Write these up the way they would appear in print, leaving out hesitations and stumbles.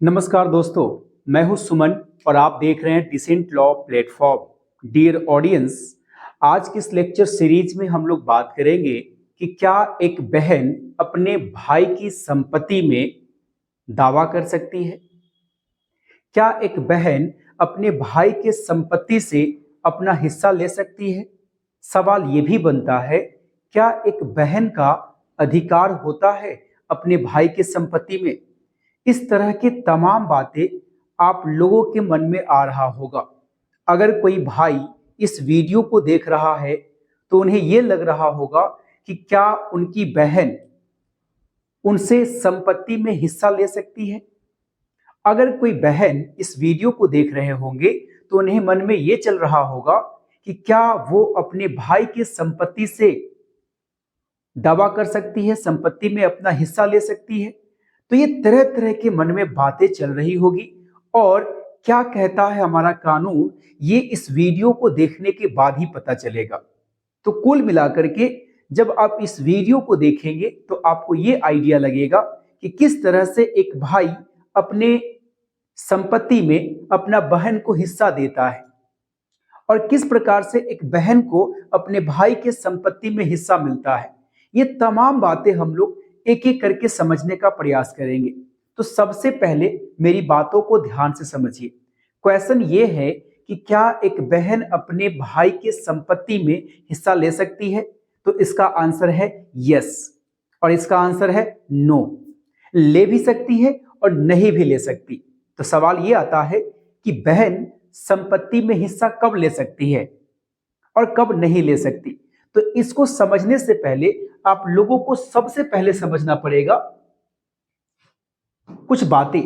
नमस्कार दोस्तों, मैं हूं सुमन और आप देख रहे हैं decent law platform. Dear audience, आज की इस लेक्चर सीरीज में हम लोग बात करेंगे कि क्या एक बहन अपने भाई की संपत्ति में दावा कर सकती है। क्या एक बहन अपने भाई के संपत्ति से अपना हिस्सा ले सकती है। सवाल ये भी बनता है, क्या एक बहन का अधिकार होता है अपने भाई की संपत्ति में। इस तरह की तमाम बातें आप लोगों के मन में आ रहा होगा। अगर कोई भाई इस वीडियो को देख रहा है तो उन्हें यह लग रहा होगा कि क्या उनकी बहन उनसे संपत्ति में हिस्सा ले सकती है। अगर कोई बहन इस वीडियो को देख रहे होंगे तो उन्हें मन में यह चल रहा होगा कि क्या वो अपने भाई की संपत्ति से दावा कर सकती है, संपत्ति में अपना हिस्सा ले सकती है। तो ये तरह तरह के मन में बातें चल रही होगी। और क्या कहता है हमारा कानून, ये इस वीडियो को देखने के बाद ही पता चलेगा। तो कुल मिलाकर के जब आप इस वीडियो को देखेंगे तो आपको ये आइडिया लगेगा कि किस तरह से एक भाई अपने संपत्ति में अपना बहन को हिस्सा देता है और किस प्रकार से एक बहन को अपने भाई के संपत्ति में हिस्सा मिलता है। ये तमाम बातें हम लोग एक एक करके समझने का प्रयास करेंगे। तो सबसे पहले मेरी बातों को ध्यान से समझिए। क्वेश्चन ये है कि क्या एक बहन अपने भाई की संपत्ति में हिस्सा ले सकती है। तो इसका आंसर है यस और इसका आंसर है नो। ले भी सकती है और नहीं भी ले सकती। तो सवाल ये आता है कि बहन संपत्ति में हिस्सा कब ले सकती है और कब नहीं ले सकती। तो इसको समझने से पहले आप लोगों को सबसे पहले समझना पड़ेगा कुछ बातें।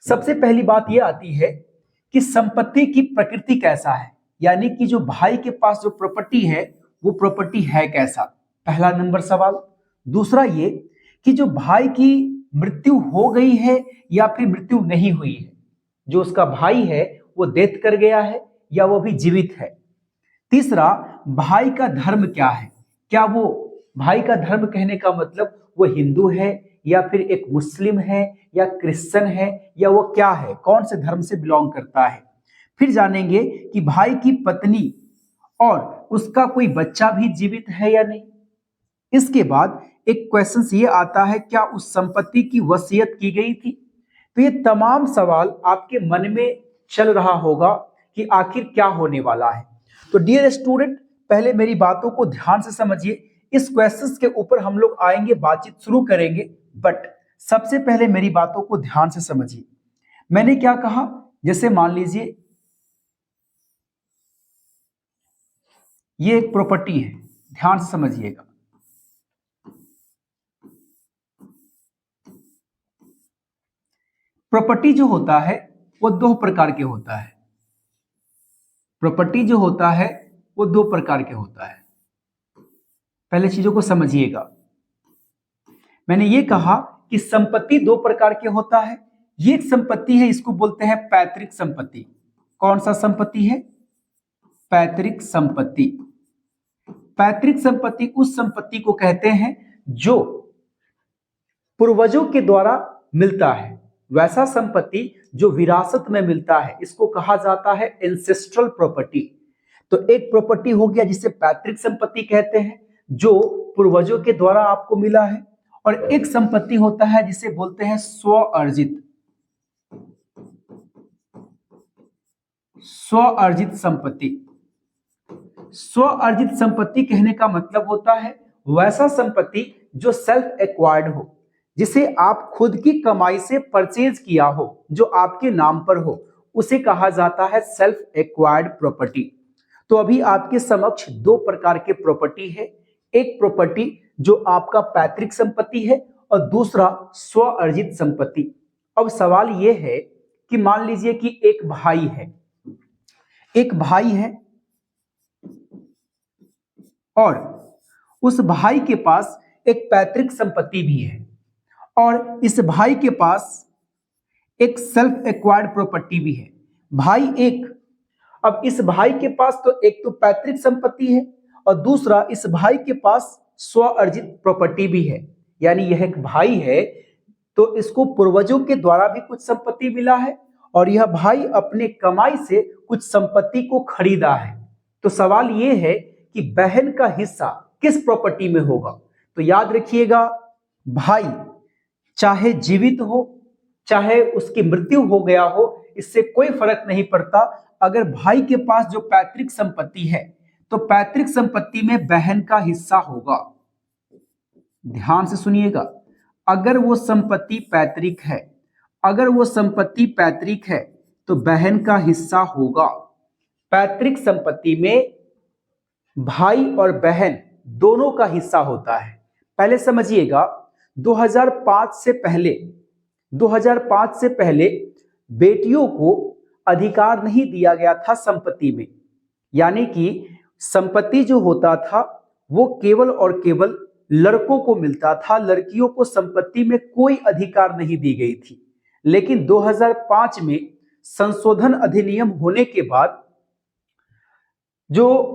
सबसे पहली बात यह आती है कि संपत्ति की प्रकृति कैसा है, यानी कि जो भाई के पास जो प्रॉपर्टी है वो प्रॉपर्टी है कैसा, पहला नंबर सवाल। दूसरा ये कि जो भाई की मृत्यु हो गई है या फिर मृत्यु नहीं हुई है, जो उसका भाई है वो डेथ कर गया है या वो भी जीवित है। तीसरा, भाई का धर्म क्या है, क्या वो भाई का धर्म कहने का मतलब वो हिंदू है या फिर एक मुस्लिम है या क्रिश्चियन है या वो क्या है, कौन से धर्म से बिलोंग करता है। फिर जानेंगे कि भाई की पत्नी और उसका कोई बच्चा भी जीवित है या नहीं। इसके बाद एक क्वेश्चन ये आता है, क्या उस संपत्ति की वसीयत की गई थी। तो ये तमाम सवाल आपके मन में चल रहा होगा कि आखिर क्या होने वाला है। तो डियर स्टूडेंट, पहले मेरी बातों को ध्यान से समझिए। इस क्वेश्चंस के ऊपर हम लोग आएंगे, बातचीत शुरू करेंगे, बट सबसे पहले मेरी बातों को ध्यान से समझिए। मैंने क्या कहा, जैसे मान लीजिए ये एक प्रॉपर्टी है, ध्यान से समझिएगा। प्रॉपर्टी जो होता है वो दो प्रकार के होता है। प्रॉपर्टी जो होता है वो दो प्रकार के होता है। पहले चीजों को समझिएगा। मैंने ये कहा कि संपत्ति दो प्रकार के होता है। ये एक संपत्ति है, इसको बोलते हैं पैतृक संपत्ति। कौन सा संपत्ति है? पैतृक संपत्ति। पैतृक संपत्ति उस संपत्ति को कहते हैं जो पूर्वजों के द्वारा मिलता है। वैसा संपत्ति जो विरासत में मिलता है, इसको कहा जाता है एंसेस्ट्रल प्रॉपर्टी। तो एक प्रॉपर्टी हो गया जिसे पैतृक संपत्ति कहते हैं, जो पूर्वजों के द्वारा आपको मिला है। और एक संपत्ति होता है जिसे बोलते हैं स्व अर्जित। स्व अर्जित संपत्ति। स्व अर्जित संपत्ति कहने का मतलब होता है वैसा संपत्ति जो सेल्फ एक्वायर्ड हो, जिसे आप खुद की कमाई से परचेज किया हो, जो आपके नाम पर हो, उसे कहा जाता है सेल्फ एक्वायर्ड प्रॉपर्टी। तो अभी आपके समक्ष दो प्रकार के प्रॉपर्टी है। एक प्रॉपर्टी जो आपका पैतृक संपत्ति है और दूसरा स्व अर्जित संपत्ति। अब सवाल यह है कि मान लीजिए कि एक भाई है, एक भाई है और उस भाई के पास एक पैतृक संपत्ति भी है और इस भाई के पास एक सेल्फ एक्वायर्ड प्रॉपर्टी भी है। भाई एक, अब इस भाई के पास तो एक तो पैतृक संपत्ति है और दूसरा इस भाई के पास स्व अर्जित प्रॉपर्टी भी है। यानी यह एक भाई है तो इसको पूर्वजों के द्वारा भी कुछ संपत्ति मिला है और यह भाई अपने कमाई से कुछ संपत्ति को खरीदा है। तो सवाल यह है कि बहन का हिस्सा किस प्रॉपर्टी में होगा। तो याद रखिएगा, भाई चाहे जीवित हो चाहे उसकी मृत्यु हो गया हो, इससे कोई फर्क नहीं पड़ता। अगर भाई के पास जो पैतृक संपत्ति है तो पैतृक संपत्ति में बहन का हिस्सा होगा। ध्यान से सुनिएगा, अगर वो संपत्ति पैतृक है, अगर वो संपत्ति पैतृक है तो बहन का हिस्सा होगा। पैतृक संपत्ति में भाई और बहन दोनों का हिस्सा होता है। पहले समझिएगा, 2005 से पहले बेटियों को अधिकार नहीं दिया गया था संपत्ति में, यानी कि संपत्ति जो होता था वो केवल और केवल लड़कों को मिलता था, लड़कियों को संपत्ति में कोई अधिकार नहीं दी गई थी। लेकिन 2005 में संशोधन अधिनियम होने के बाद जो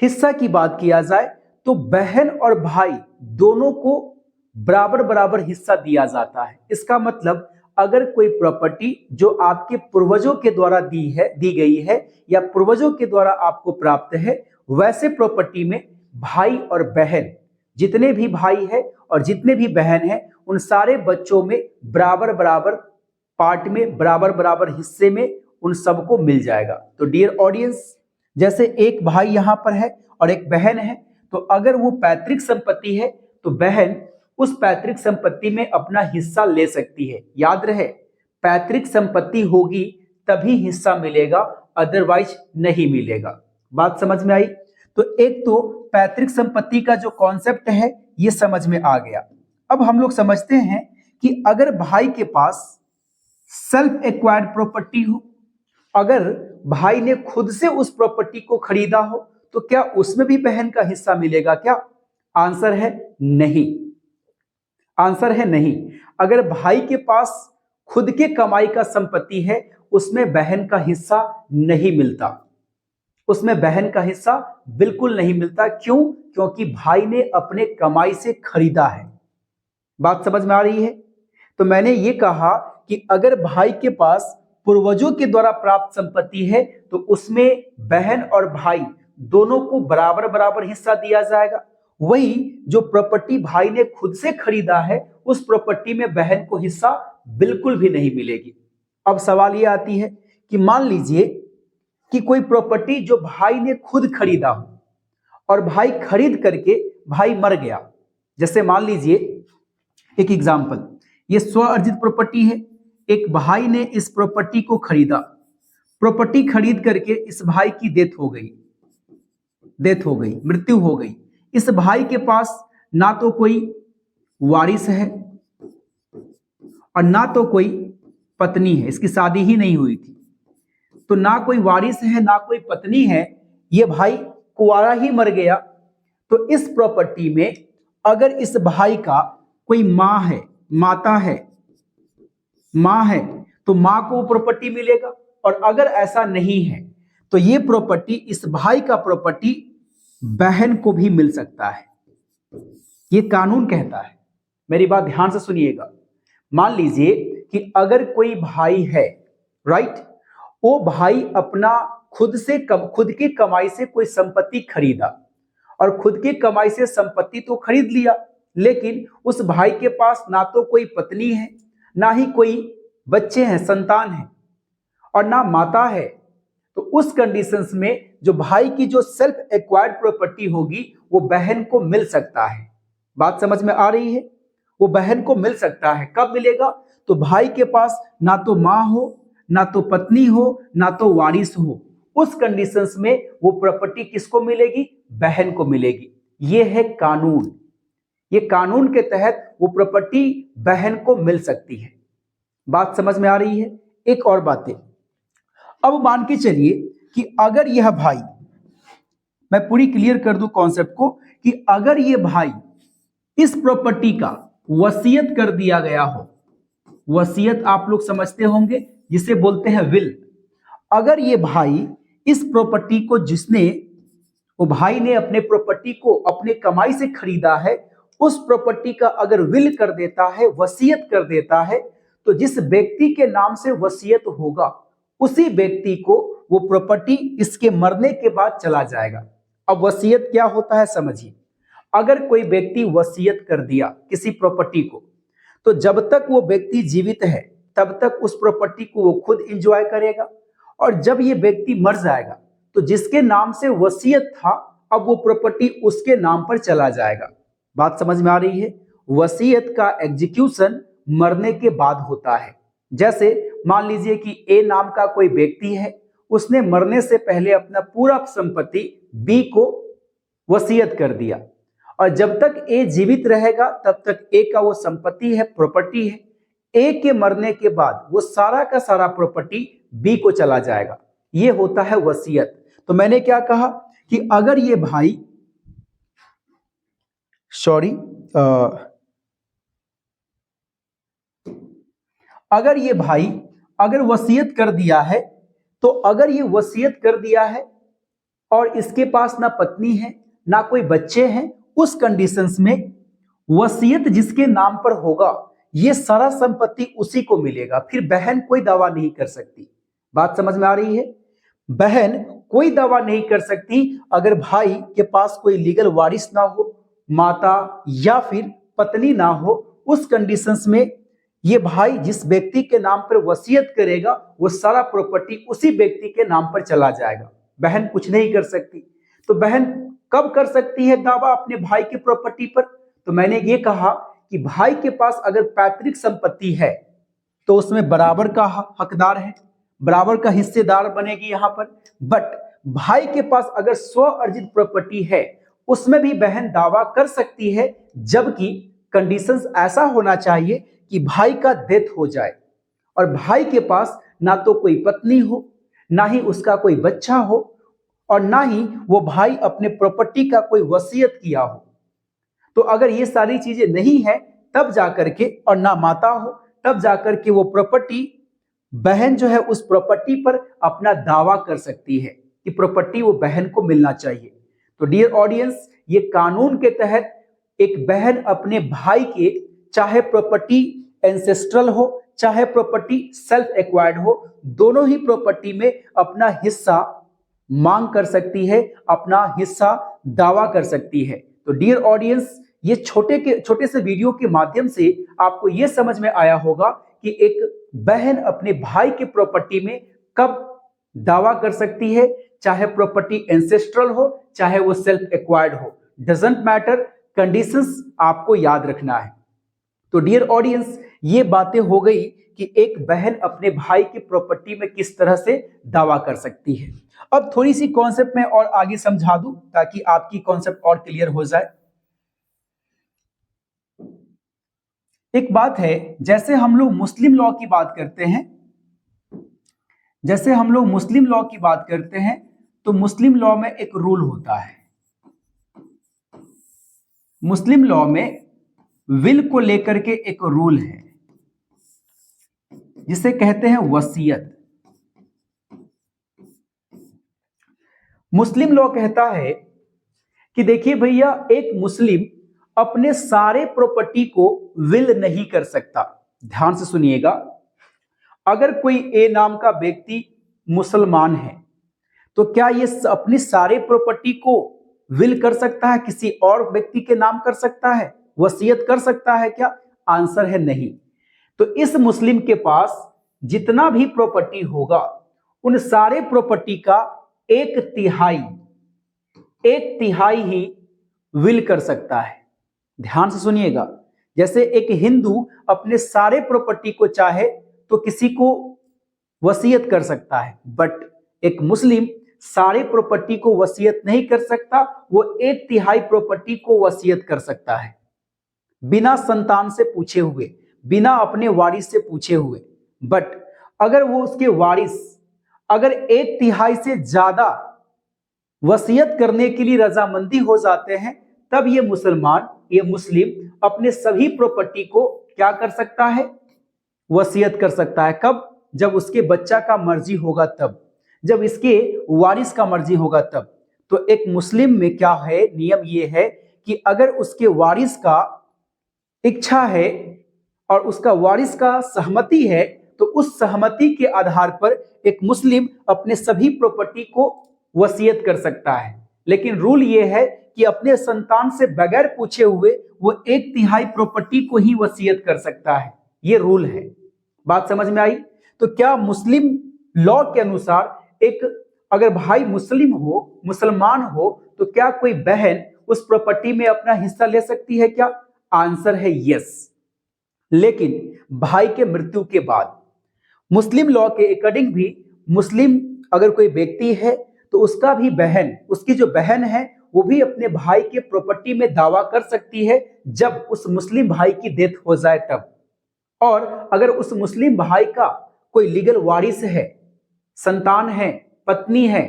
हिस्सा की बात किया जाए तो बहन और भाई दोनों को बराबर बराबर हिस्सा दिया जाता है। इसका मतलब अगर कोई प्रॉपर्टी जो आपके पूर्वजों के द्वारा दी गई है या पूर्वजों के द्वारा आपको प्राप्त है, वैसे प्रॉपर्टी में भाई और बहन, जितने भी भाई है और जितने भी बहन है, उन सारे बच्चों में बराबर बराबर पार्ट में, बराबर बराबर हिस्से में उन सबको मिल जाएगा। तो डियर ऑडियंस, जैसे एक भाई यहां पर है और एक बहन है, तो अगर वो पैतृक संपत्ति है तो बहन उस पैतृक संपत्ति में अपना हिस्सा ले सकती है। याद रहे, पैतृक संपत्ति होगी तभी हिस्सा मिलेगा, अदरवाइज नहीं मिलेगा। बात समझ में आई? तो एक तो पैतृक संपत्ति का जो कॉन्सेप्ट है ये समझ में आ गया। अब हम लोग समझते हैं कि अगर भाई के पास सेल्फ एक्वायर्ड प्रॉपर्टी हो, अगर भाई ने खुद से उस प्रॉपर्टी को खरीदा हो, तो क्या उसमें भी बहन का हिस्सा मिलेगा क्या? आंसर है नहीं। आंसर है नहीं। अगर भाई के पास खुद के कमाई का संपत्ति है, उसमें बहन का हिस्सा नहीं मिलता, उसमें बहन का हिस्सा बिल्कुल नहीं मिलता। क्यों? क्योंकि भाई ने अपने कमाई से खरीदा है। बात समझ में आ रही है? तो मैंने ये कहा कि अगर भाई के पास पूर्वजों के द्वारा प्राप्त संपत्ति है तो उसमें बहन और भाई दोनों को बराबर बराबर हिस्सा दिया जाएगा। वही जो प्रॉपर्टी भाई ने खुद से खरीदा है, उस प्रॉपर्टी में बहन को हिस्सा बिल्कुल भी नहीं मिलेगी। अब सवाल ये आती है कि मान लीजिए कि कोई प्रॉपर्टी जो भाई ने खुद खरीदा हो और भाई खरीद करके भाई मर गया। जैसे मान लीजिए एक एग्जांपल, ये स्व अर्जित प्रॉपर्टी है, एक भाई ने इस प्रॉपर्टी को खरीदा, प्रॉपर्टी खरीद करके इस भाई की डेथ हो गई, मृत्यु हो गई। इस भाई के पास ना तो कोई वारिस है और ना तो कोई पत्नी है, इसकी शादी ही नहीं हुई थी, तो ना कोई वारिस है ना कोई पत्नी है, ये भाई कुंवारा ही मर गया। तो इस प्रॉपर्टी में अगर इस भाई का कोई माँ है, माता है, माँ है, तो माँ को प्रॉपर्टी मिलेगा। और अगर ऐसा नहीं है तो ये प्रॉपर्टी, इस भाई का प्रॉपर्टी बहन को भी मिल सकता है। ये कानून कहता है। मेरी बात ध्यान से सुनिएगा। मान लीजिए कि अगर कोई भाई है, राइट, वो भाई अपना खुद की कमाई से कोई संपत्ति खरीदा और खुद की कमाई से संपत्ति तो खरीद लिया, लेकिन उस भाई के पास ना तो कोई पत्नी है, ना ही कोई बच्चे हैं, संतान है, और ना माता है। तो उस कंडीशंस में जो भाई की जो सेल्फ एक्वायर्ड प्रॉपर्टी होगी वो बहन को मिल सकता है। बात समझ में आ रही है? वो बहन को मिल सकता है। कब मिलेगा? तो भाई के पास ना तो माँ हो, ना तो पत्नी हो, ना तो वारिस हो। उस कंडीशंस में वो प्रॉपर्टी किसको मिलेगी? बहन को मिलेगी। ये है कानून। ये कानून के तहत वो प्रॉपर्टी बहन को मिल सकती है। बात समझ में आ रही है? एक और बात है, अब मान के चलिए कि अगर यह भाई, मैं पूरी क्लियर कर दूं कॉन्सेप्ट को, कि अगर ये भाई इस प्रॉपर्टी का वसीयत कर दिया गया हो, वसीयत आप लोग समझते होंगे जिसे बोलते हैं विल। अगर ये भाई इस प्रॉपर्टी को, जिसने, वो भाई ने अपने प्रॉपर्टी को अपने कमाई से खरीदा है, उस प्रॉपर्टी का अगर विल कर देता है, वसीयत कर देता है, तो जिस व्यक्ति के नाम से वसीयत होगा उसी व्यक्ति को वो प्रॉपर्टी इसके मरने के बाद चला जाएगा। अब वसीयत क्या होता है समझिए। अगर कोई व्यक्ति वसीयत कर दिया किसी प्रॉपर्टी को, तो जब तक वो व्यक्ति जीवित है तब तक उस प्रॉपर्टी को वो खुद एंजॉय करेगा, और जब ये व्यक्ति मर जाएगा तो जिसके नाम से वसीयत था अब वो प्रॉपर्टी उसके नाम पर चला जाएगा। बात समझ में आ रही है। वसीयत का एग्जीक्यूशन मरने के बाद होता है। जैसे मान लीजिए कि ए नाम का कोई व्यक्ति है, उसने मरने से पहले अपना पूरा संपत्ति बी को वसीयत कर दिया, और जब तक ए जीवित रहेगा तब तक ए का वो संपत्ति है, प्रॉपर्टी है। ए के मरने के बाद वो सारा का सारा प्रॉपर्टी बी को चला जाएगा। ये होता है वसीयत। तो मैंने क्या कहा कि अगर ये भाई अगर वसीयत कर दिया है, तो अगर ये वसीयत कर दिया है और इसके पास ना पत्नी है ना कोई बच्चे हैं, उस कंडीशंस में वसीयत जिसके नाम पर होगा ये सारा संपत्ति उसी को मिलेगा। फिर बहन कोई दावा नहीं कर सकती। बात समझ में आ रही है। बहन कोई दावा नहीं कर सकती अगर भाई के पास कोई लीगल वारिस ना हो, माता या फिर पत्नी ना हो। उस कंडीशंस में ये भाई जिस व्यक्ति के नाम पर वसीयत करेगा वो सारा प्रॉपर्टी उसी व्यक्ति के नाम पर चला जाएगा। बहन कुछ नहीं कर सकती। तो बहन कब कर सकती है दावा अपने भाई की प्रॉपर्टी पर? तो मैंने ये कहा कि भाई के पास अगर पैतृक संपत्ति है तो उसमें बराबर का हकदार है, बराबर का हिस्सेदार बनेगी यहां पर। बट भाई के पास अगर स्व अर्जित प्रॉपर्टी है उसमें भी बहन दावा कर सकती है, जबकि कंडीशंस ऐसा होना चाहिए कि भाई का डेथ हो जाए और भाई के पास ना तो कोई पत्नी हो, ना ही उसका कोई बच्चा हो, और ना ही वो भाई अपने प्रॉपर्टी का कोई वसीयत किया हो। तो अगर ये सारी चीजें नहीं है तब जाकर के, और ना माता हो, तब जाकर के वो प्रॉपर्टी, बहन जो है उस प्रॉपर्टी पर अपना दावा कर सकती है कि प्रॉपर्टी वो बहन को मिलना चाहिए। तो डियर ऑडियंस, ये कानून के तहत एक बहन अपने भाई के, चाहे प्रॉपर्टी एंसेस्ट्रल हो चाहे प्रॉपर्टी सेल्फ एक्वायर्ड हो, दोनों ही प्रॉपर्टी में अपना हिस्सा मांग कर सकती है, अपना हिस्सा दावा कर सकती है। तो डियर ऑडियंस, ये छोटे से वीडियो के माध्यम से आपको ये समझ में आया होगा कि एक बहन अपने भाई के प्रॉपर्टी में कब दावा कर सकती है, चाहे प्रॉपर्टी एंसेस्ट्रल हो चाहे वो सेल्फ एक्वायर्ड हो, डजंट मैटर, कंडीशंस आपको याद रखना है। तो डियर ऑडियंस, ये बातें हो गई कि एक बहन अपने भाई की प्रॉपर्टी में किस तरह से दावा कर सकती है। अब थोड़ी सी कॉन्सेप्ट में और आगे समझा दूं ताकि आपकी कॉन्सेप्ट और क्लियर हो जाए। एक बात है, जैसे हम लोग मुस्लिम लॉ की बात करते हैं, तो मुस्लिम लॉ में एक रूल होता है। मुस्लिम लॉ में विल को लेकर के एक रूल है जिसे कहते हैं वसीयत। मुस्लिम लॉ कहता है कि देखिए भैया, एक मुस्लिम अपने सारे प्रॉपर्टी को विल नहीं कर सकता। ध्यान से सुनिएगा, अगर कोई ए नाम का व्यक्ति मुसलमान है तो क्या ये अपनी सारे प्रॉपर्टी को विल कर सकता है, किसी और व्यक्ति के नाम कर सकता है, वसीयत कर सकता है क्या? आंसर है नहीं। तो इस मुस्लिम के पास जितना भी प्रॉपर्टी होगा उन सारे प्रॉपर्टी का एक तिहाई ही विल कर सकता है। ध्यान से सुनिएगा, जैसे एक हिंदू अपने सारे प्रॉपर्टी को चाहे तो किसी को वसीयत कर सकता है, बट एक मुस्लिम सारे प्रॉपर्टी को वसीयत नहीं कर सकता, वो एक तिहाई प्रॉपर्टी को वसीयत कर सकता है, बिना संतान से पूछे हुए, बिना अपने वारिस से पूछे हुए। बट अगर वो उसके वारिस अगर एक तिहाई से ज्यादा वसीयत करने के लिए रजामंदी हो जाते हैं, तब ये मुस्लिम अपने सभी प्रॉपर्टी को क्या कर सकता है? वसीयत कर सकता है। कब? जब उसके बच्चा का मर्जी होगा तब, जब इसके वारिस का मर्जी होगा तब। तो एक मुस्लिम में क्या है, नियम ये है कि अगर उसके वारिस का इच्छा है और उसका वारिस का सहमति है तो उस सहमति के आधार पर एक मुस्लिम अपने सभी प्रॉपर्टी को वसीयत कर सकता है। लेकिन रूल ये है कि अपने संतान से बगैर पूछे हुए वो 1/3 प्रॉपर्टी को ही वसीयत कर सकता है। ये रूल है। बात समझ में आई? तो क्या मुस्लिम लॉ के अनुसार एक अगर भाई मुस्लिम हो, मुसलमान हो, तो क्या कोई बहन उस प्रॉपर्टी में अपना हिस्सा ले सकती है क्या? आंसर है यस। लेकिन भाई के मृत्यु के बाद मुस्लिम लॉ के अकॉर्डिंग भी मुस्लिम अगर कोई व्यक्ति है तो उसका भी बहन, उसकी जो बहन है वो भी अपने भाई के प्रॉपर्टी में दावा कर सकती है जब उस मुस्लिम भाई की डेथ हो जाए तब। और अगर उस मुस्लिम भाई का कोई लीगल वारिस है, संतान है, पत्नी है,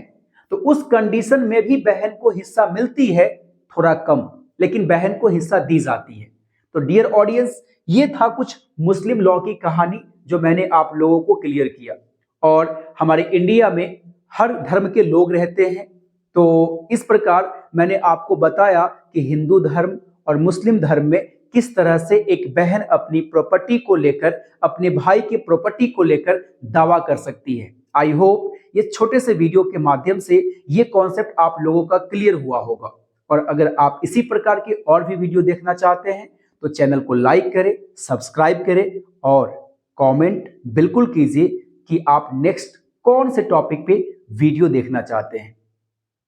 तो उस कंडीशन में भी बहन को हिस्सा मिलती है, थोड़ा कम, लेकिन बहन को हिस्सा दी जाती है। तो डियर ऑडियंस, ये था कुछ मुस्लिम लॉ की कहानी जो मैंने आप लोगों को क्लियर किया। और हमारे इंडिया में हर धर्म के लोग रहते हैं, तो इस प्रकार मैंने आपको बताया कि हिंदू धर्म और मुस्लिम धर्म में किस तरह से एक बहन अपनी प्रॉपर्टी को लेकर, अपने भाई की प्रॉपर्टी को लेकर दावा कर सकती है। आई होप ये छोटे से वीडियो के माध्यम से ये कॉन्सेप्ट आप लोगों का क्लियर हुआ होगा। और अगर आप इसी प्रकार के और भी वीडियो देखना चाहते हैं तो चैनल को लाइक करें, सब्सक्राइब करें और कमेंट बिल्कुल कीजिए कि आप नेक्स्ट कौन से टॉपिक पे वीडियो देखना चाहते हैं।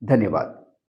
धन्यवाद।